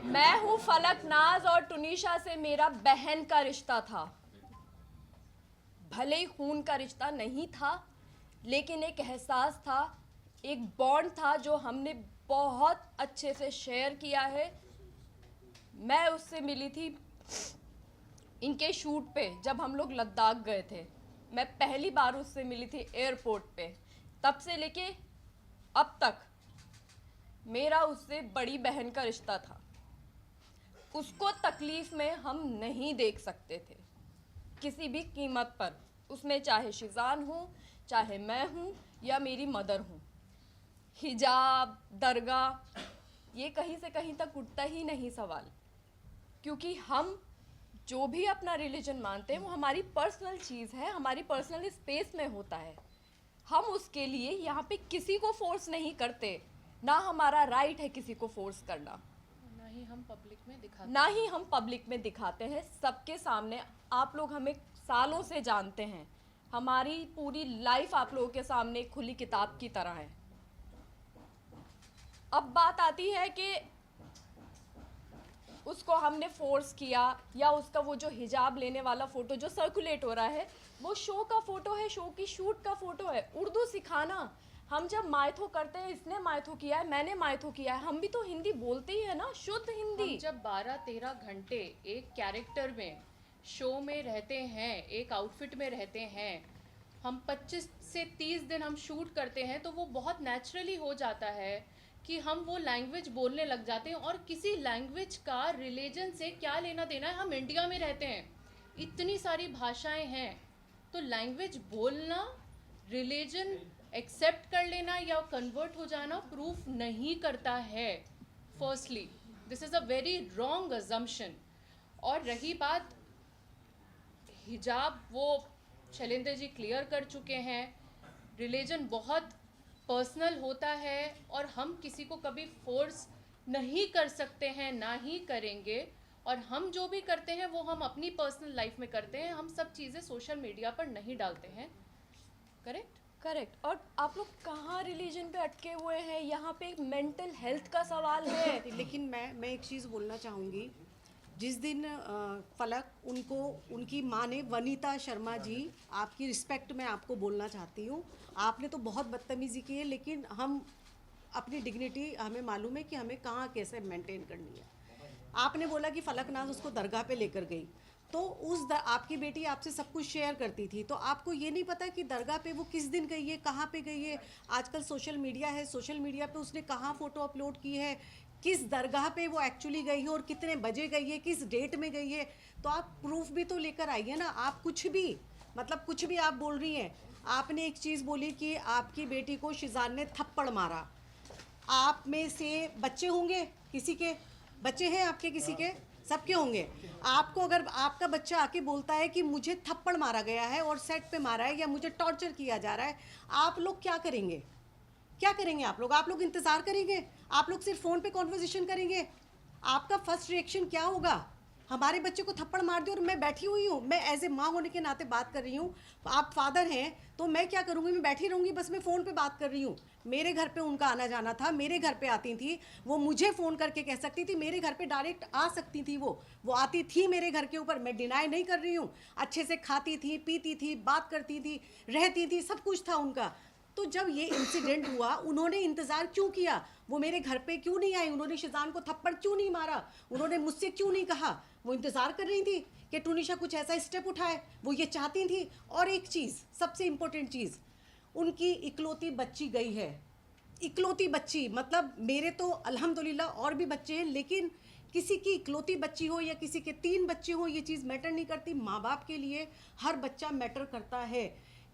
मैं हूँ फलक नाज और टुनीशा से मेरा बहन का रिश्ता था। भले ही खून का रिश्ता नहीं था, लेकिन एक एहसास था, एक बॉन्ड था जो हमने बहुत अच्छे से शेयर किया है। मैं उससे मिली थी इनके शूट पे जब हम लोग लद्दाख गए थे। मैं पहली बार उससे मिली थी एयरपोर्ट पे। तब से लेके अब तक मेरा उससे बड़ी बहन का रिश्ता था। उसको तकलीफ में हम नहीं देख सकते थे किसी भी कीमत पर, उसमें चाहे शिजान हो, चाहे मैं हूँ या मेरी मदर हूँ। हिजाब, दरगाह, ये कहीं से कहीं तक उठता ही नहीं सवाल, क्योंकि हम जो भी अपना रिलीजन मानते हैं वो हमारी पर्सनल चीज़ है, हमारी पर्सनल स्पेस में होता है। हम उसके लिए यहाँ पे किसी को फोर्स नहीं करते, ना हमारा राइट है किसी को फोर्स करना, ना ही हम पब्लिक में दिखाते हैं सबके सामने। आप लोग हमें सालों से जानते हैं, हमारी पूरी लाइफ आप लोगों के सामने एक खुली किताब की तरह है। अब बात आती है कि उसको हमने फोर्स किया, या उसका वो जो हिजाब लेने वाला फ़ोटो जो सर्कुलेट हो रहा है वो शो का फ़ोटो है, शो की शूट का फ़ोटो है। उर्दू सिखाना, हम जब मायथो करते हैं, इसने मायथो किया है, मैंने मायथो किया है, हम भी तो हिंदी बोलते ही है ना, शुद्ध हिंदी। हम जब 12-13 घंटे एक कैरेक्टर में शो में रहते हैं, एक आउटफिट में रहते हैं, हम 25 से 30 दिन हम शूट करते हैं, तो वो बहुत नेचुरली हो जाता है कि हम वो लैंग्वेज बोलने लग जाते हैं। और किसी लैंग्वेज का रिलीजन से क्या लेना देना है, हम इंडिया में रहते हैं, इतनी सारी भाषाएं हैं, तो लैंग्वेज बोलना, रिलीजन एक्सेप्ट कर लेना या कन्वर्ट हो जाना प्रूफ नहीं करता है। Firstly this is a very wrong assumption. और रही बात हिजाब, वो शैलेंद्र जी क्लियर कर चुके हैं, रिलीजन बहुत पर्सनल होता है और हम किसी को कभी फोर्स नहीं कर सकते हैं, ना ही करेंगे। और हम जो भी करते हैं वो हम अपनी पर्सनल लाइफ में करते हैं, हम सब चीज़ें सोशल मीडिया पर नहीं डालते हैं। Correct correct. और आप लोग कहाँ रिलीजन पे अटके हुए हैं, यहाँ पे एक मेंटल हेल्थ का सवाल है। लेकिन मैं एक चीज़ बोलना चाहूँगी। जिस दिन फलक उनको उनकी माँ ने, वनीता शर्मा जी, आपकी रिस्पेक्ट में आपको बोलना चाहती हूँ, आपने तो बहुत बदतमीज़ी की है, लेकिन हम अपनी डिग्निटी हमें मालूम है कि हमें कहाँ कैसे मेंटेन करनी है। आपने बोला कि फलक नाज उसको दरगाह पे लेकर गई, तो आपकी बेटी आपसे सब कुछ शेयर करती थी, तो आपको ये नहीं पता कि दरगाह पे वो किस दिन गई है, कहाँ पे गई है। आजकल सोशल मीडिया है, सोशल मीडिया पे उसने कहाँ फ़ोटो अपलोड की है, किस दरगाह पे वो एक्चुअली गई है और कितने बजे गई है, किस डेट में गई है। तो आप प्रूफ भी तो लेकर आइए ना। आप कुछ भी, मतलब कुछ भी आप बोल रही हैं। आपने एक चीज़ बोली कि आपकी बेटी को शिजान ने थप्पड़ मारा। आप में से बच्चे होंगे, किसी के बच्चे हैं आपके, किसी के, सबके होंगे। आपको अगर आपका बच्चा आके बोलता है कि मुझे थप्पड़ मारा गया है और सेट पे मारा है या मुझे टॉर्चर किया जा रहा है, आप लोग क्या करेंगे? क्या करेंगे आप लोग? आप लोग इंतज़ार करेंगे? आप लोग सिर्फ फ़ोन पे कॉन्वर्सेशन करेंगे? आपका फर्स्ट रिएक्शन क्या होगा? हमारे बच्चे को थप्पड़ मार दिया और मैं बैठी हुई हूँ, मैं एज ए माँ होने के नाते बात कर रही हूँ। आप फादर हैं तो मैं क्या करूँगी? मैं बैठी रहूँगी, बस मैं फ़ोन पे बात कर रही हूँ। मेरे घर पे उनका आना जाना था, मेरे घर पे आती थी, वो मुझे फ़ोन करके कह सकती थी, मेरे घर पे डायरेक्ट आ सकती थी। वो आती थी मेरे घर के ऊपर, मैं डिनाई नहीं कर रही हूँ। अच्छे से खाती थी, पीती थी, बात करती थी, रहती थी, सब कुछ था उनका। तो जब ये इंसिडेंट हुआ, उन्होंने इंतज़ार क्यों किया? वो मेरे घर पे क्यों नहीं आई? उन्होंने शिजान को थप्पड़ क्यों नहीं मारा? उन्होंने मुझसे क्यों नहीं कहा? वो इंतज़ार कर रही थी कि टुनीशा कुछ ऐसा स्टेप उठाए, वो ये चाहती थी। और एक चीज़, सबसे इम्पोर्टेंट चीज़, उनकी इकलौती बच्ची गई है। इकलौती बच्ची, मतलब मेरे तो अल्हम्दुलिल्लाह और भी बच्चे हैं, लेकिन किसी की इकलौती बच्ची हो या किसी के 3 बच्चे हो, ये चीज़ मैटर नहीं करती। माँ बाप के लिए हर बच्चा मैटर करता है।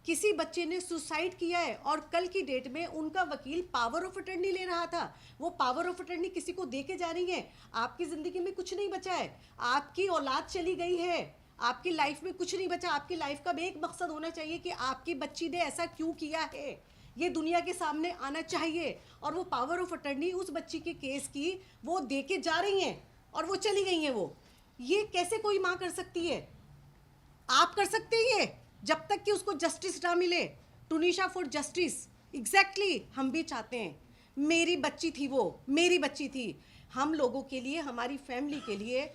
किसी बच्चे ने सुसाइड किया है और कल की डेट में उनका वकील पावर ऑफ अटर्नी ले रहा था। वो पावर ऑफ अटर्नी किसी को दे के जा रही है। आपकी ज़िंदगी में कुछ नहीं बचा है, आपकी औलाद चली गई है, आपकी लाइफ में कुछ नहीं बचा। आपकी लाइफ का भी एक मकसद होना चाहिए कि आपकी बच्ची ने ऐसा क्यों किया है, ये दुनिया के सामने आना चाहिए। और वो पावर ऑफ अटर्नी उस बच्ची के केस की वो दे के जा रही हैं और वो चली गई हैं। वो ये कैसे कोई माँ कर सकती है? आप कर सकते हैं ये, जब तक कि उसको जस्टिस ना मिले। टुनीशा फॉर जस्टिस, एग्जैक्टली हम भी चाहते हैं। मेरी बच्ची थी, वो मेरी बच्ची थी। हम लोगों के लिए, हमारी फैमिली के लिए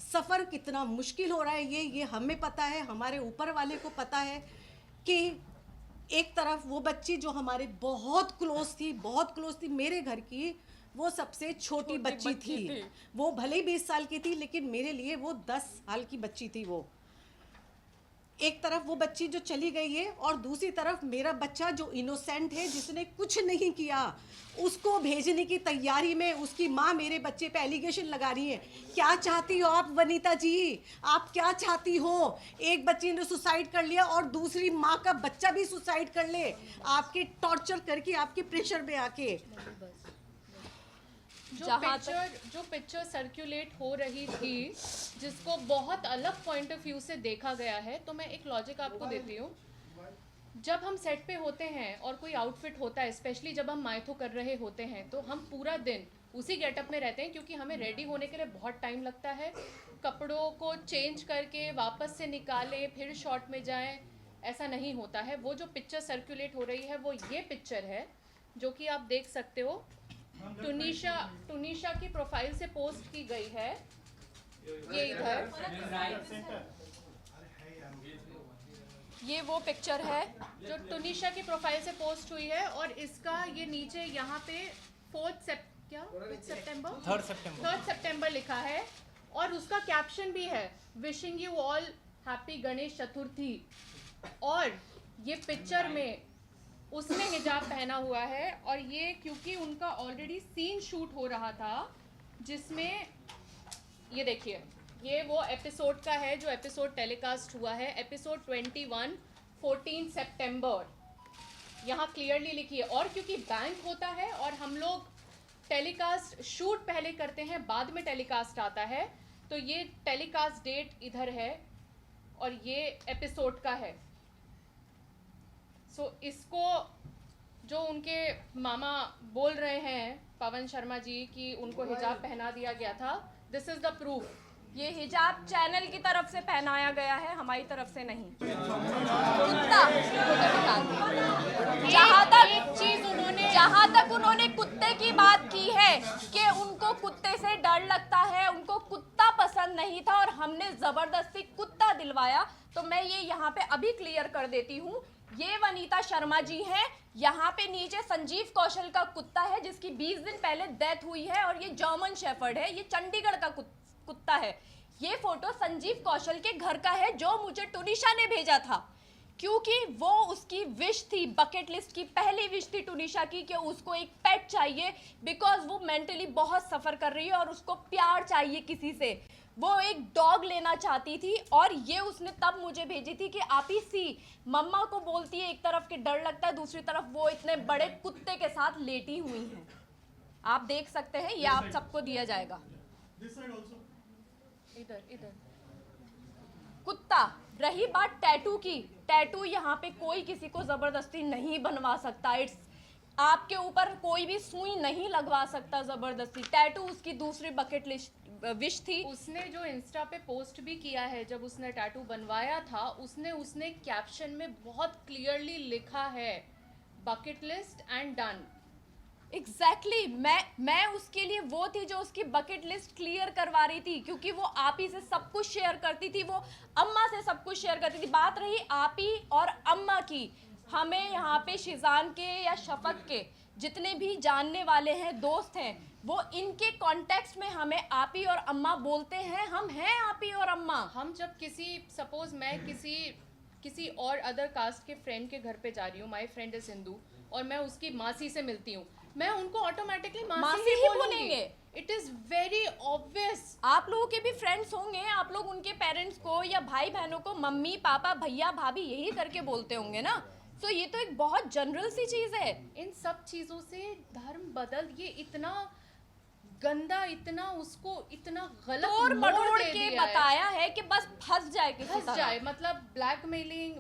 सफ़र कितना मुश्किल हो रहा है, ये हमें पता है, हमारे ऊपर वाले को पता है कि एक तरफ वो बच्ची जो हमारे बहुत क्लोज थी मेरे घर की, वो सबसे छोटी बच्ची थी। वो भले ही 20 साल की थी, लेकिन मेरे लिए वो 10 साल की बच्ची थी। वो एक तरफ वो बच्ची जो चली गई है, और दूसरी तरफ मेरा बच्चा जो इनोसेंट है, जिसने कुछ नहीं किया, उसको भेजने की तैयारी में उसकी माँ मेरे बच्चे पे एलिगेशन लगा रही है। क्या चाहती हो आप वनीता जी? आप क्या चाहती हो? एक बच्ची ने सुसाइड कर लिया और दूसरी माँ का बच्चा भी सुसाइड कर ले, आपके टॉर्चर करके, आपके प्रेशर में आके। जो पिक्चर सर्कुलेट हो रही थी, जिसको बहुत अलग पॉइंट ऑफ व्यू से देखा गया है, तो मैं एक लॉजिक आपको देती हूँ। जब हम सेट पे होते हैं और कोई आउटफिट होता है, स्पेशली जब हम माइथो कर रहे होते हैं, तो हम पूरा दिन उसी गेटअप में रहते हैं, क्योंकि हमें रेडी होने के लिए बहुत टाइम लगता है। कपड़ों को चेंज करके वापस से निकालें, फिर शॉट में जाएं, ऐसा नहीं होता है। वो जो पिक्चर सर्कुलेट हो रही है, वो ये पिक्चर है जो कि आप देख सकते हो। टुनीशा की प्रोफाइल से पोस्ट की गई है, ये इधर, ये वो पिक्चर है जो टुनीशा की प्रोफाइल से पोस्ट हुई है, और इसका ये नीचे यहाँ पे 3 सितंबर लिखा है, और उसका कैप्शन भी है, wishing you all happy Ganesh Chaturthi. और ये पिक्चर में उसने हिजाब पहना हुआ है, और ये क्योंकि उनका ऑलरेडी सीन शूट हो रहा था, जिसमें ये देखिए, ये वो एपिसोड का है जो एपिसोड टेलीकास्ट हुआ है, एपिसोड 21 14 सितंबर, यहाँ क्लियरली लिखी है। और क्योंकि बैंक होता है और हम लोग टेलीकास्ट शूट पहले करते हैं, बाद में टेलीकास्ट आता है, तो ये टेलीकास्ट डेट इधर है और ये एपिसोड का है। सो इसको जो उनके मामा बोल रहे हैं, पवन शर्मा जी, कि उनको हिजाब पहना दिया गया था, दिस इज द प्रूफ। ये हिजाब चैनल की तरफ से पहनाया गया है, हमारी तरफ से नहीं। कुत्ता, जहाँ तक उन्होंने कुत्ते की बात की है कि उनको कुत्ते से डर लगता है, उनको कुत्ता पसंद नहीं था और हमने जबरदस्ती कुत्ता दिलवाया, तो मैं ये यहाँ पे अभी क्लियर कर देती हूँ। ये वनीता शर्मा जी हैं, यहाँ पे नीचे संजीव कौशल का कुत्ता है जिसकी 20 दिन पहले डेथ हुई है, और ये जर्मन शेफर्ड है, ये चंडीगढ़ का कुत्ता है। ये फोटो संजीव कौशल के घर का है जो मुझे टुनीशा ने भेजा था, क्योंकि वो उसकी विश थी, बकेट लिस्ट की पहली विश थी टुनीशा की कि उसको एक पेट चाहिए, बिकॉज वो मेंटली बहुत सफ़र कर रही है और उसको प्यार चाहिए किसी से। वो एक डॉग लेना चाहती थी, और ये उसने तब मुझे भेजी थी कि आप ही सी, मम्मा को बोलती है एक तरफ के डर लगता है, दूसरी तरफ वो इतने बड़े कुत्ते के साथ लेटी हुई हैं। आप देख सकते हैं, ये आप सबको दिया जाएगा। इधर कुत्ता। रही बात टैटू की, टैटू यहाँ पे कोई किसी को जबरदस्ती नहीं बनवा सकता। इट्स आपके ऊपर कोई भी सुई नहीं लगवा सकता जबरदस्ती। टैटू उसकी दूसरी बकेट लिस्ट विश थी। उसने जो इंस्टा पे पोस्ट भी किया है, जब उसने टैटू बनवाया था, उसने कैप्शन में बहुत क्लियरली लिखा है, bucket list and done. Exactly मैं उसके लिए वो थी जो उसकी बकेट लिस्ट क्लियर करवा रही थी, क्योंकि वो आप ही से सब कुछ शेयर करती थी, वो अम्मा से सब कुछ शेयर करती थी। बात रही आप ही और अम्मा की, हमें यहाँ पे शिजान के या शफक के जितने भी जानने वाले हैं, दोस्त हैं, वो इनके कॉन्टेक्स्ट में हमें आप ही और अम्मा बोलते हैं। हम हैं आप ही और अम्मा। हम जब सपोज मैं किसी और अदर कास्ट के फ्रेंड के घर पे जा रही हूँ, माई फ्रेंड इज हिंदू, और मैं उसकी मासी से मिलती हूँ, मैं उनको ऑटोमेटिकली मासी ही बोलेंगे। It is very obvious. आप लोगों के भी फ्रेंड्स होंगे, आप लोग उनके पेरेंट्स को या भाई बहनों को मम्मी पापा भैया भाभी यही करके बोलते होंगे ना। तो ये तो एक बहुत जनरल सी चीज है। इन सब चीजों से धर्म बदल, ये इतना गंदा, इतना उसको इतना गलत और मरोड़ दे के दिया बताया है कि बस फंस जाए किसी फंस तरह। जाए। मतलब ब्लैकमेलिंग,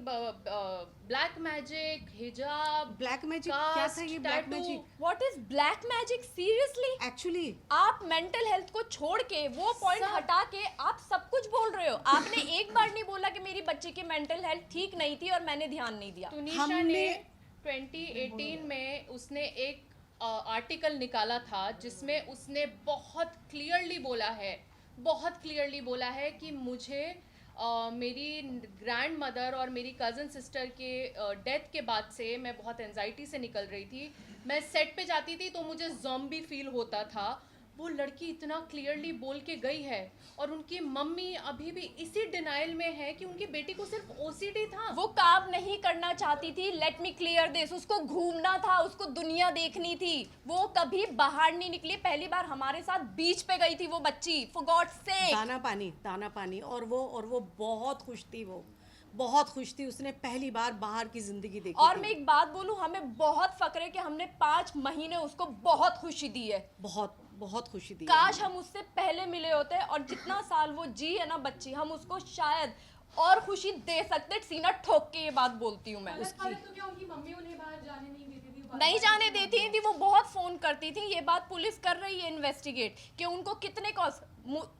ब्लैक मैजिक, हिजाब, ब्लैक मैजिक क्या था ये? Black magic, what is black magic? Seriously actually आप मेंटल हेल्थ को छोड़ के, वो पॉइंट हटा के आप सब कुछ बोल रहे हो। आपने एक बार नहीं बोला कि मेरी बच्ची की मेंटल हेल्थ ठीक नहीं थी और मैंने ध्यान नहीं दिया। टुनीशा ने 2018 में उसने एक आर्टिकल निकाला था जिसमें उसने बहुत क्लियरली बोला है कि मुझे मेरी ग्रैंड मदर और मेरी कज़न सिस्टर के डेथ के बाद से मैं बहुत एंजाइटी से निकल रही थी। मैं सेट पे जाती थी तो मुझे ज़ॉम्बी फील होता था। वो लड़की इतना क्लियरली बोल के गई है और उनकी मम्मी अभी भी इसी डिनाइल में है कि उनकी बेटी को सिर्फ ओसीडी था। वो काम नहीं करना चाहती थी, लेट मी क्लियर दिस। उसको घूमना था, उसको दुनिया देखनी थी। वो कभी बाहर नहीं निकली। पहली बार हमारे साथ बीच पे गई थी वो बच्ची, फॉर गॉड सेक। दाना पानी और वो बहुत खुश थी। वो बहुत खुश थी, उसने पहली बार बाहर की जिंदगी देखी और थी। मैं एक बात बोलूं, हमें बहुत फक्र है कि हमने 5 महीने उसको बहुत खुशी दी है। बहुत खुशी दी। काश हम उससे पहले मिले होते और जितना साल वो जी है ना बच्ची, हम उसको शायद और खुशी दे सकते। सीना ठोक के ये बात बोलती हूँ मैं। उसकी तो क्या उनकी मम्मी उन्हें बाहर जाने नहीं देती थी? नहीं जाने देती थी, वो बहुत फोन करती थी। ये बात पुलिस कर रही है इन्वेस्टिगेट कि उनको कितने कॉल्स।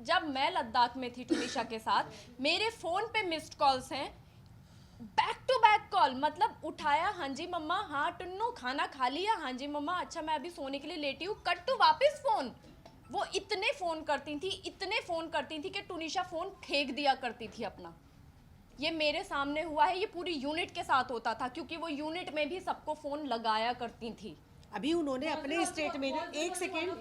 जब मैं लद्दाख में थी टुनिशा के साथ, मेरे फोन पे मिस्ड कॉल्स हैं, बैक टू बैक कॉल। मतलब उठाया, हाँ जी मम्मा, हाँ टुन्नू खाना खा लिया, हाँ जी मम्मा, अच्छा मैं अभी सोने के लिए लेटी हूँ, कट टू वापस फोन। वो इतने फोन करती थी कि टुनिशा फोन फेंक दिया करती थी अपना। ये मेरे सामने हुआ है, ये पूरी यूनिट के साथ होता था क्योंकि वो यूनिट में भी सबको फोन लगाया करती थी। अभी उन्होंने अपने स्टेटमेंट एक सेकेंड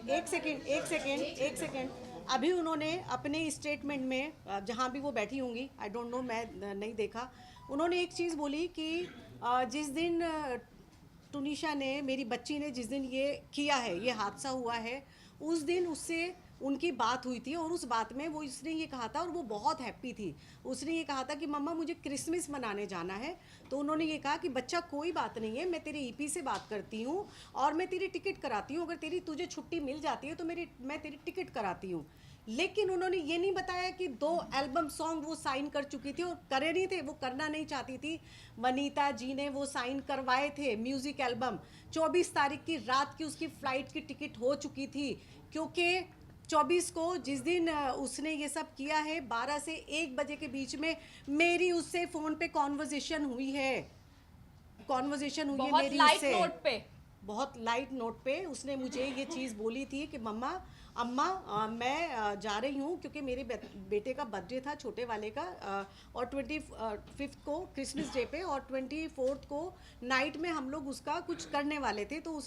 अभी उन्होंने अपने स्टेटमेंट में, जहाँ भी वो बैठी होंगी, आई डोंट नो, मैं नहीं देखा, उन्होंने एक चीज़ बोली कि जिस दिन टुनिशा ने, मेरी बच्ची ने जिस दिन ये किया है, ये हादसा हुआ है, उस दिन उससे उनकी बात हुई थी और उस बात में वो इसने ये कहा था और वो बहुत हैप्पी थी। उसने ये कहा था कि मम्मा मुझे क्रिसमस मनाने जाना है। तो उन्होंने ये कहा कि बच्चा कोई बात नहीं है, मैं तेरे ईपी से बात करती हूँ और मैं तेरी टिकट कराती हूँ। अगर तुझे छुट्टी मिल जाती है तो मैं तेरी टिकट कराती हूँ। लेकिन उन्होंने ये नहीं बताया कि 2 एल्बम सॉन्ग वो साइन कर चुकी थी और करे नहीं थे, वो करना नहीं चाहती थी। वनीता जी ने वो साइन करवाए थे म्यूज़िक एल्बम। 24 तारीख की रात की उसकी फ़्लाइट की टिकट हो चुकी थी क्योंकि 24 को जिस दिन उसने ये सब किया है, 12 से 1 बजे के बीच में मेरी उससे फ़ोन पे कॉन्वर्जेशन हुई है मेरी उससे। बहुत लाइट नोट पे उसने मुझे ये चीज़ बोली थी कि अम्मा मैं जा रही हूँ क्योंकि मेरे बेटे का बर्थडे था, छोटे वाले का, और 25 को क्रिसमस डे पे और 24 को नाइट में हम लोग उसका कुछ करने वाले थे। तो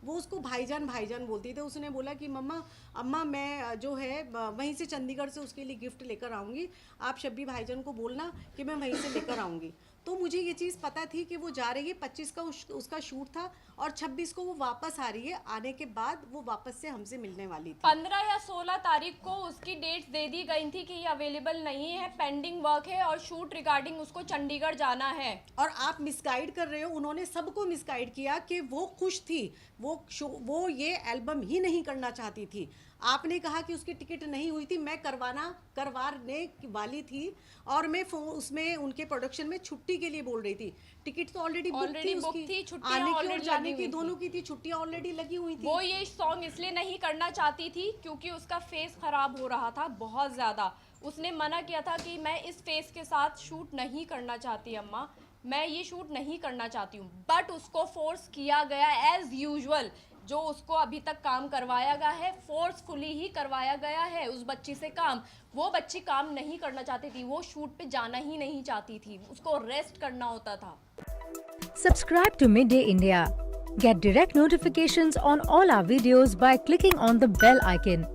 वो उसको भाईजान बोलती थी। उसने बोला कि अम्मा मैं जो है वहीं से चंडीगढ़ से उसके लिए गिफ्ट लेकर आऊँगी, आप शब्बी भाईजान को बोलना कि मैं वहीं से लेकर आऊँगी। तो मुझे ये चीज़ पता थी कि वो जा रही है, 25 का उसका शूट था और 26 को वो वापस आ रही है। आने के बाद वो वापस से हमसे मिलने वाली थी। 15 या 16 तारीख को उसकी डेट्स दे दी गई थी कि ये अवेलेबल नहीं है, पेंडिंग वर्क है और शूट रिगार्डिंग उसको चंडीगढ़ जाना है। और आप मिसगाइड कर रहे हो, उन्होंने सबको मिसगाइड किया कि वो खुश थी, वो ये एल्बम ही नहीं करना चाहती थी। आपने कहा कि उसकी टिकट नहीं हुई थी, मैं करवाने वाली थी और मैं उसमें उनके प्रोडक्शन में छुट्टी के लिए बोल रही थी। टिकट तो ऑलरेडी बुक थी उसकी, आने की और जाने की दोनों की थी, छुट्टियां ऑलरेडी लगी हुई थी। वो ये सॉन्ग इसलिए नहीं करना चाहती थी क्योंकि उसका फेस खराब हो रहा था बहुत ज़्यादा। उसने मना किया था कि मैं इस फेस के साथ शूट नहीं करना चाहती अम्मा, मैं ये शूट नहीं करना चाहती हूँ। बट उसको फोर्स किया गया एज यूजुअल। जो उसको अभी तक काम करवाया गया है, फोर्सफुली ही करवाया गया है उस बच्ची से काम। वो बच्ची काम नहीं करना चाहती थी, वो शूट पे जाना ही नहीं चाहती थी, उसको रेस्ट करना होता था। Subscribe to Midday India. Get direct notifications on all our videos by clicking on the bell icon.